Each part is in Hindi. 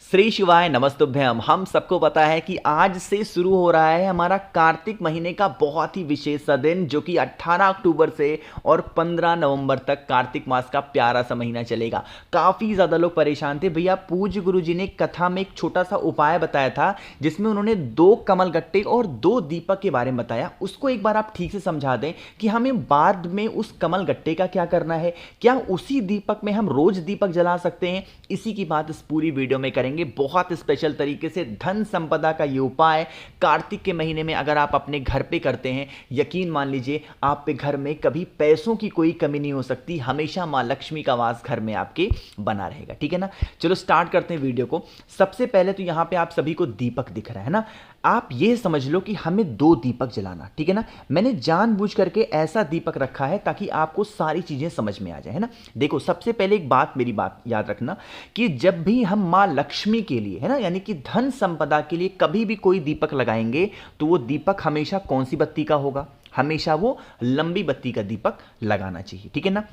श्री शिवाय नमस्तुभ्यम। हम सबको पता है कि आज से शुरू हो रहा है हमारा कार्तिक महीने का बहुत ही विशेष सा दिन, जो कि 18 अक्टूबर से और 15 नवंबर तक कार्तिक मास का प्यारा सा महीना चलेगा। काफ़ी ज़्यादा लोग परेशान थे भैया। पूज्य गुरुजी ने कथा में एक छोटा सा उपाय बताया था, जिसमें उन्होंने 2 कमल गट्टे और 2 दीपक के बारे में बताया। उसको एक बार आप ठीक से समझा दें कि हमें बाद में उस कमल गट्टे का क्या करना है, क्या उसी दीपक में हम रोज दीपक जला सकते हैं। इसी की बात इस पूरी वीडियो में करेंगे। बहुत स्पेशल तरीके से धन संपदा का ये उपाय कार्तिक के महीने में अगर आप अपने घर पे करते हैं, यकीन मान लीजिए आप पे घर में कभी पैसों की कोई कमी नहीं हो सकती। हमेशा मां लक्ष्मी का वास घर में आपके बना रहेगा। ठीक है ना। चलो स्टार्ट करते हैं वीडियो को। सबसे पहले तो यहां पे आप सभी को दीपक दिख रहा है ना। आप ये समझ लो कि हमें 2 दीपक जलाना, ठीक है ना। मैंने जानबूझ करके ऐसा दीपक रखा है ताकि आपको सारी चीजें समझ में आ जाए, है ना। देखो, सबसे पहले एक बात, मेरी बात याद रखना कि जब भी हम मां लक्ष्मी के लिए, है ना, यानी कि धन संपदा के लिए कभी भी कोई दीपक लगाएंगे तो वो दीपक हमेशा कौन सी बत्ती का होगा? हमेशा वो लंबी बत्ती का दीपक लगाना चाहिए, ठीक है ना।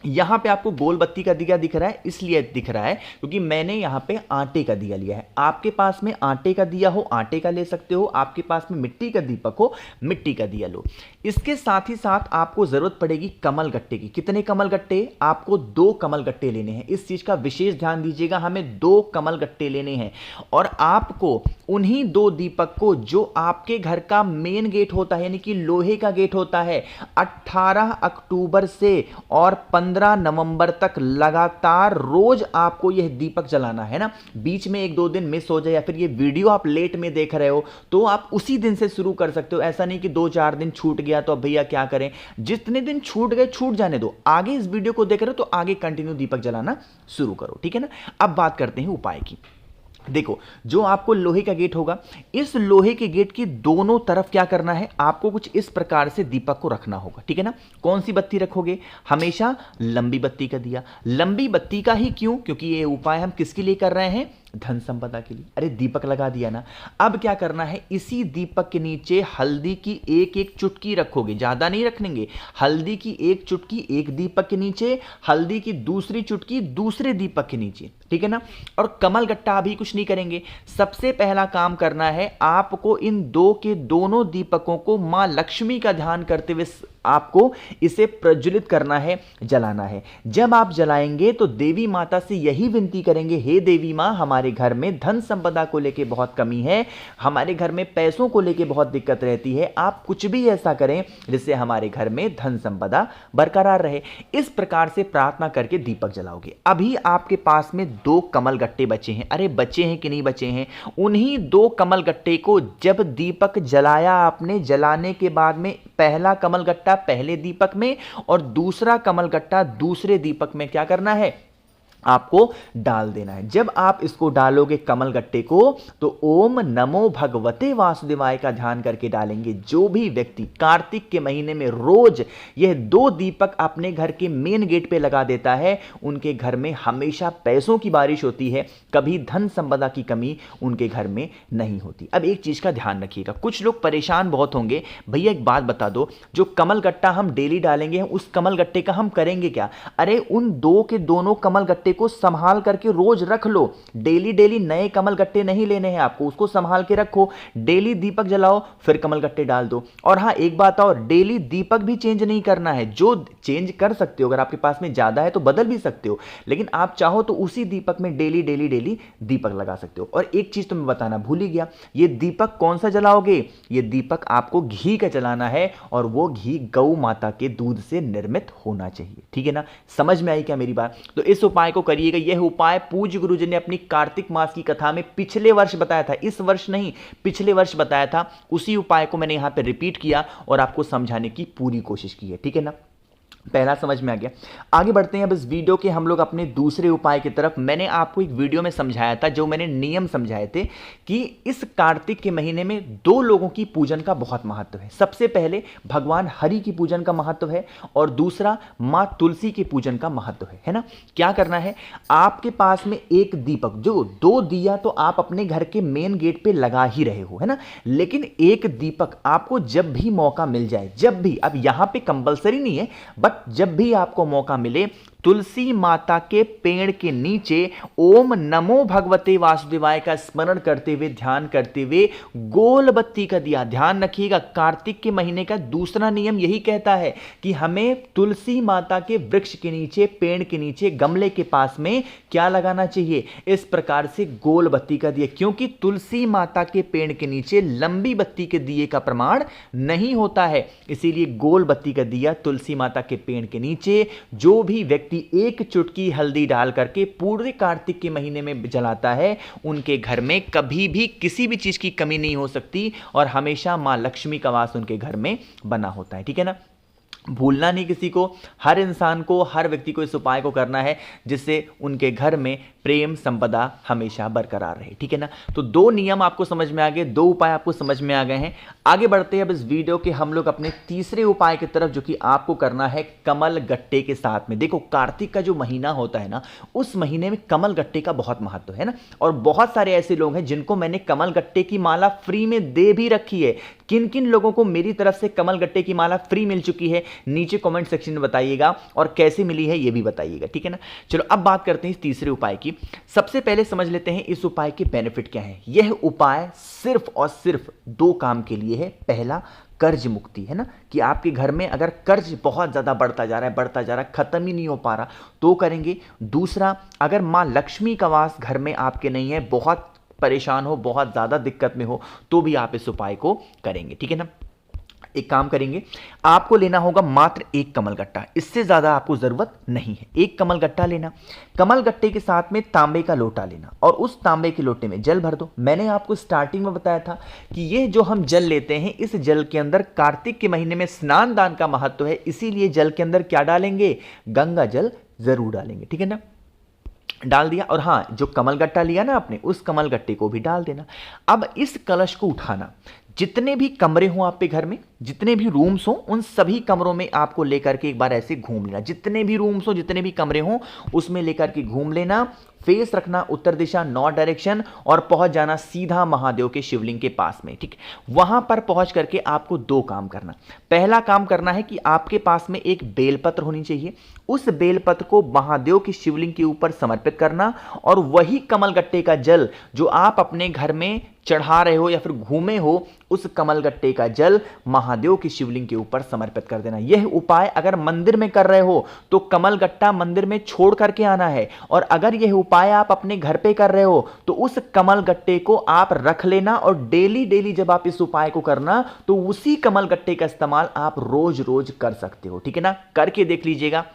यहां पे आपको गोल बत्ती का दिया दिख रहा है, इसलिए दिख रहा है क्योंकि मैंने यहां पे आटे का दिया लिया है। आपके पास में आटे का दिया हो, आटे का ले सकते हो। आपके पास में मिट्टी का दीपक हो, मिट्टी का दिया लो। इसके साथ ही साथ आपको जरूरत पड़ेगी कमल गट्टे की। कितने कमल गट्टे? आपको 2 कमल गट्टे लेने हैं। इस चीज का विशेष ध्यान दीजिएगा, हमें 2 कमल गट्टे लेने हैं और आपको उन्हीं 2 दीपक को, जो आपके घर का मेन गेट होता है, यानी कि लोहे का गेट होता है, 18 अक्टूबर से और 15 नवंबर तक लगातार रोज आपको यह दीपक जलाना है ना। बीच में 1-2 दिन मिस हो जाए या फिर ये वीडियो आप लेट में देख रहे हो तो आप उसी दिन से शुरू कर सकते हो। ऐसा नहीं कि 2-4 दिन छूट गया तो अब भैया क्या करें। जितने दिन छूट गए छूट जाने दो। आगे इस वीडियो को देख रहे हो तो आगे कंटिन्यू दीपक जलाना शुरू करो, ठीक है ना। अब बात करते हैं उपाय की। देखो, जो आपको लोहे का गेट होगा, इस लोहे के गेट की दोनों तरफ क्या करना है, आपको कुछ इस प्रकार से दीपक को रखना होगा, ठीक है ना। कौन सी बत्ती रखोगे? हमेशा लंबी बत्ती का दिया। लंबी बत्ती का ही क्यों? क्योंकि ये उपाय हम किसके लिए कर रहे हैं? धन संपदा के लिए। अरे दीपक लगा दिया ना। अब क्या करना है, इसी दीपक के नीचे हल्दी की एक एक चुटकी रखोगे, ज्यादा नहीं रखेंगे। हल्दी की एक चुटकी एक दीपक के नीचे, हल्दी की दूसरी चुटकी दूसरे दीपक के नीचे, ठीक है ना। और कमल गट्टा अभी कुछ नहीं करेंगे। सबसे पहला काम करना है, आपको इन 2 के दोनों दीपकों को मां लक्ष्मी का ध्यान करते हुए आपको इसे प्रज्वलित करना है, जलाना है। जब आप जलाएंगे तो देवी माता से यही विनती करेंगे, हे देवी मां, हमारे घर में धन संपदा को लेके बहुत कमी है, हमारे घर में पैसों को लेके बहुत दिक्कत रहती है। आप कुछ भी ऐसा करें जिससे हमारे घर में धन संपदा बरकरार रहे। इस प्रकार से प्रार्थना करके दीपक जलाओगे। अभी आपके पास में 2 कमल गट्टे बचे हैं। अरे बचे हैं कि नहीं बचे हैं? उन्हीं 2 कमल गट्टे को जब दीपक जलाया आपने, जलाने के बाद में पहला कमल गट्टा पहले दीपक में और दूसरा कमल गट्टा दूसरे दीपक में क्या करना है, आपको डाल देना है। जब आप इसको डालोगे कमल गट्टे को, तो ओम नमो भगवते वासुदेवाय का ध्यान करके डालेंगे। जो भी व्यक्ति कार्तिक के महीने में रोज यह 2 दीपक अपने घर के मेन गेट पे लगा देता है, उनके घर में हमेशा पैसों की बारिश होती है, कभी धन संपदा की कमी उनके घर में नहीं होती। अब एक चीज का ध्यान रखिएगा, कुछ लोग परेशान बहुत होंगे, भैया एक बात बता दो, जो कमल गट्टा हम डेली डालेंगे उस कमल गट्टे का हम करेंगे क्या? अरे उन 2 के दोनों कमल गट्टे को संभाल करके रोज रख लो। डेली डेली नए कमल गट्टे नहीं लेने हैं आपको, उसको संभाल के रखो। डेली दीपक जलाओ, फिर कमल गट्टे डाल दो। और हां, एक बात और, डेली दीपक भी चेंज नहीं करना है। जो चेंज कर सकते हो, अगर आपके पास में ज्यादा है तो बदल भी सकते हो, लेकिन आप चाहो तो उसी दीपक में डेली डेली डेली दीपक लगा सकते हो। और एक चीज तो मैं बताना भूल ही गया, ये दीपक कौन सा जलाओगे? ये दीपक आपको घी का जलाना है और वो घी गौ माता के दूध से निर्मित होना चाहिए, ठीक है ना। समझ में आई क्या मेरी बात? तो इस उपाय को करिएगा। यह उपाय पूज्य गुरुजी ने अपनी कार्तिक मास की कथा में पिछले वर्ष बताया था, इस वर्ष नहीं, पिछले वर्ष बताया था। उसी उपाय को मैंने यहां पे रिपीट किया और आपको समझाने की पूरी कोशिश की है, ठीक है ना। पहला समझ में आ गया। आगे बढ़ते हैं अब इस वीडियो के हम लोग अपने दूसरे उपाय की तरफ। मैंने आपको एक वीडियो में समझाया था, जो मैंने नियम समझाए थे कि इस कार्तिक के महीने में 2 लोगों की पूजन का बहुत महत्व है। सबसे पहले भगवान हरि की पूजन का महत्व है और दूसरा मां तुलसी की पूजन का महत्व है ना। क्या करना है, आपके पास में एक दीपक, जो 2 दिया तो आप अपने घर के मेन गेट पे लगा ही रहे हो, है ना, लेकिन एक दीपक आपको जब भी मौका मिल जाए, जब भी, अब यहां पे कंपलसरी नहीं है, बट जब भी आपको मौका मिले तुलसी माता के पेड़ के नीचे ओम नमो भगवते वासुदेवाय का स्मरण करते हुए, ध्यान करते हुए गोल बत्ती का दिया। ध्यान रखिएगा, कार्तिक के महीने का दूसरा नियम यही कहता है कि हमें तुलसी माता के वृक्ष के नीचे, पेड़ के नीचे, गमले के पास में क्या लगाना चाहिए, इस प्रकार से गोल बत्ती का दिया। क्योंकि तुलसी माता के पेड़ के नीचे लंबी बत्ती के दिए का प्रमाण नहीं होता है, इसीलिए गोल बत्ती का दिया तुलसी माता के पेड़ के नीचे जो भी व्यक्ति एक चुटकी हल्दी डाल करके पूरे कार्तिक के महीने में जलाता है, उनके घर में कभी भी किसी भी चीज की कमी नहीं हो सकती और हमेशा मां लक्ष्मी का वास उनके घर में बना होता है। ठीक है ना, भूलना नहीं किसी को, हर इंसान को, हर व्यक्ति को इस उपाय को करना है जिससे उनके घर में प्रेम संपदा हमेशा बरकरार रहे। ठीक है ना, तो दो नियम आपको समझ में आ गए, दो उपाय आपको समझ में आ गए हैं। आगे बढ़ते हैं अब इस वीडियो के हम लोग अपने तीसरे उपाय की तरफ, जो कि आपको करना है कमल गट्टे के साथ में। देखो, कार्तिक का जो महीना होता है ना, उस महीने में कमल गट्टे का बहुत महत्व है ना, और बहुत सारे ऐसे लोग हैं जिनको मैंने कमल गट्टे की माला फ्री में दे भी रखी है। किन किन लोगों को मेरी तरफ से कमल गट्टे की माला फ्री मिल चुकी है, नीचे कमेंट सेक्शन में बताइएगा, और कैसे मिली है ये भी बताइएगा। ठीक है ना, चलो अब बात करते हैं इस तीसरे उपाय की। सबसे पहले समझ लेते हैं इस उपाय के बेनिफिट क्या है। यह उपाय सिर्फ और सिर्फ दो काम के लिए है। पहला, कर्ज मुक्ति, है ना, कि आपके घर में अगर कर्ज बहुत ज्यादा बढ़ता जा रहा है, खत्म ही नहीं हो पा रहा, तो करेंगे। दूसरा, अगर मां लक्ष्मी का वास घर में आपके नहीं है, बहुत परेशान हो, बहुत ज्यादा दिक्कत में हो, तो भी आप इस उपाय को करेंगे। ठीक है ना, एक काम करेंगे, आपको लेना होगा मात्र एक कमल गट्टा, इससे ज्यादा आपको जरूरत नहीं है। एक कमल गट्टा लेना, कमल गट्टे के साथ में तांबे का लोटा लेना, और उस तांबे के लोटे में जल भर दो। मैंने आपको स्टार्टिंग में बताया था कि ये जो हम जल लेते हैं, इस जल के अंदर कार्तिक के महीने में स्नान दान का महत्व है, इसीलिए जल के अंदर क्या डालेंगे, गंगा जल जरूर डालेंगे। ठीक है ना, डाल दिया, और हाँ, जो कमल गट्टा लिया ना आपने, उस कमल गट्टे को भी डाल देना। अब इस कलश को उठाना, जितने भी कमरे हों आपके घर में, जितने भी रूम्स हों, उन सभी कमरों में आपको लेकर के एक बार ऐसे घूम लेना। जितने भी रूम्स हो, जितने भी कमरे हों, उसमें लेकर के घूम लेना। फेस रखना उत्तर दिशा, नॉर्थ डायरेक्शन, और पहुंच जाना सीधा महादेव के शिवलिंग के पास में। ठीक, वहां पर पहुंच करके आपको दो काम करना। पहला काम करना है कि आपके पास में एक बेलपत्र होनी चाहिए, उस बेलपत्र को महादेव के शिवलिंग के ऊपर समर्पित करना, और वही कमलगट्टे का जल जो आप अपने घर में चढ़ा रहे हो या फिर घूमे हो, उस कमलगट्टे का जल महादेव के शिवलिंग के ऊपर समर्पित कर देना। यह उपाय अगर मंदिर में कर रहे हो तो कमलगट्टा मंदिर में छोड़ करके आना है, और अगर यह उपाय आप अपने घर पे कर रहे हो तो उस कमलगट्टे को आप रख लेना, और डेली डेली जब आप इस उपाय को करना तो उसी कमलगट्टे का इस्तेमाल आप रोज रोज कर सकते हो। ठीक है ना, करके देख लीजिएगा,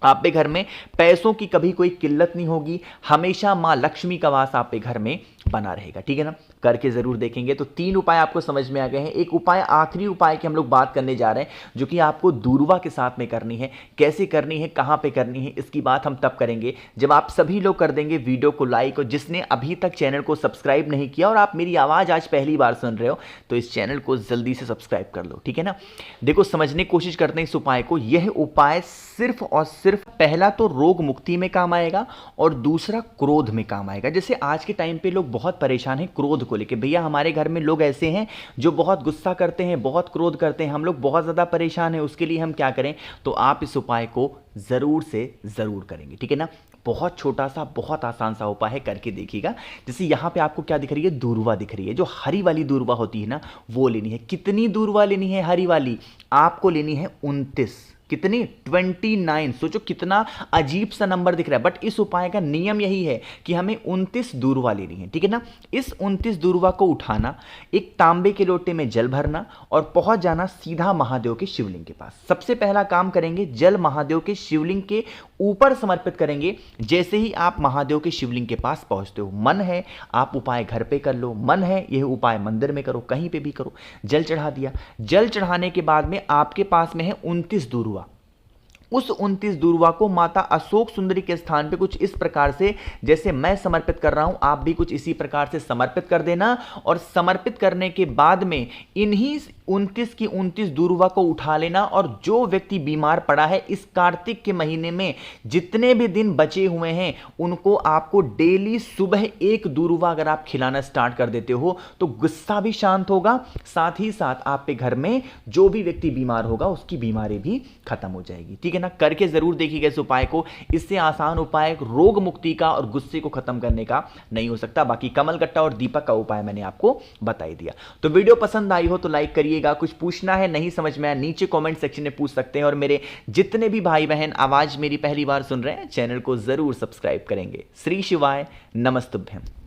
आपके घर में पैसों की कभी कोई किल्लत नहीं होगी, हमेशा मां लक्ष्मी का वास आपके घर में बना रहेगा। ठीक है ना, करके जरूर देखेंगे। तो तीन उपाय आपको समझ में आ गए हैं। एक उपाय, आखिरी उपाय की हम लोग बात करने जा रहे हैं, जो कि आपको दूर्वा के साथ में करनी है। कैसे करनी है, कहां पे करनी है, इसकी बात हम तब करेंगे जब आप सभी लोग कर देंगे वीडियो को लाइक, और जिसने अभी तक चैनल को सब्सक्राइब नहीं किया और आप मेरी आवाज आज पहली बार सुन रहे हो, तो इस चैनल को जल्दी से सब्सक्राइब कर लो। ठीक है ना, देखो, समझने की कोशिश करते हैं इस उपाय को। यह उपाय सिर्फ और सिर्फ, पहला तो रोग मुक्ति में काम आएगा, और दूसरा क्रोध में काम आएगा। जैसे आज के टाइम पे लोग बहुत परेशान हैं क्रोध को लेके। भैया, हमारे घर में लोग ऐसे हैं जो बहुत गुस्सा करते हैं, बहुत क्रोध करते हैं, हम लोग बहुत ज़्यादा परेशान हैं, उसके लिए हम क्या करें, तो आप इस उपाय को ज़रूर से ज़रूर करेंगे। ठीक है ना, बहुत छोटा सा, बहुत आसान सा उपाय है, करके देखिएगा। जैसे यहाँ पे आपको क्या दिख रही है, दूर्वा दिख रही है, जो हरी वाली दूर्वा होती है ना, वो लेनी है। कितनी दूर्वा लेनी है हरी वाली, आपको लेनी है 29। कितनी, 29। सोचो कितना अजीब सा नंबर दिख रहा है, बट इस उपाय का नियम यही है कि हमें 29 दूर्वा लेनी है। ठीक है ना, इस 29 दूर्वा को उठाना, एक तांबे के लोटे में जल भरना, और पहुंच जाना सीधा महादेव के शिवलिंग के पास। सबसे पहला काम करेंगे, जल महादेव के शिवलिंग के ऊपर समर्पित करेंगे। जैसे ही आप महादेव के शिवलिंग के पास पहुंचते हो, मन है आप उपाय घर पे कर लो, मन है यह उपाय मंदिर में करो, कहीं पे भी करो। जल चढ़ा दिया, जल चढ़ाने के बाद में आपके पास में है 29 दूर्वा। उस 29 दूर्वा को माता अशोक सुंदरी के स्थान पे कुछ इस प्रकार से, जैसे मैं समर्पित कर रहा हूं, आप भी कुछ इसी प्रकार से समर्पित कर देना। और समर्पित करने के बाद में इन्हीं 29 की 29 दूर्वा को उठा लेना, और जो व्यक्ति बीमार पड़ा है इस कार्तिक के महीने में जितने भी दिन बचे हुए हैं उनको आपको डेली सुबह एक दूर्वा अगर आप खिलाना स्टार्ट कर देते हो तो गुस्सा भी शांत होगा, साथ ही साथ आपके घर में जो भी व्यक्ति बीमार होगा उसकी बीमारी भी खत्म हो जाएगी। ठीक है ना, करके जरूर देखिएगा इस उपाय को। इससे आसान उपाय रोग मुक्ति का और गुस्से को खत्म करने का नहीं हो सकता। बाकी कमल गट्टा और दीपक का उपाय मैंने आपको बता ही दिया। तो वीडियो पसंद आई हो तो लाइक करिएगा, कुछ पूछना है नहीं समझ में आया नीचे कमेंट सेक्शन में पूछ सकते हैं, और मेरे जितने भी भाई बहन आवाज मेरी पहली बार सुन रहे हैं चैनल को जरूर सब्सक्राइब करेंगे। श्री शिवाय नमस्तुभ्यम।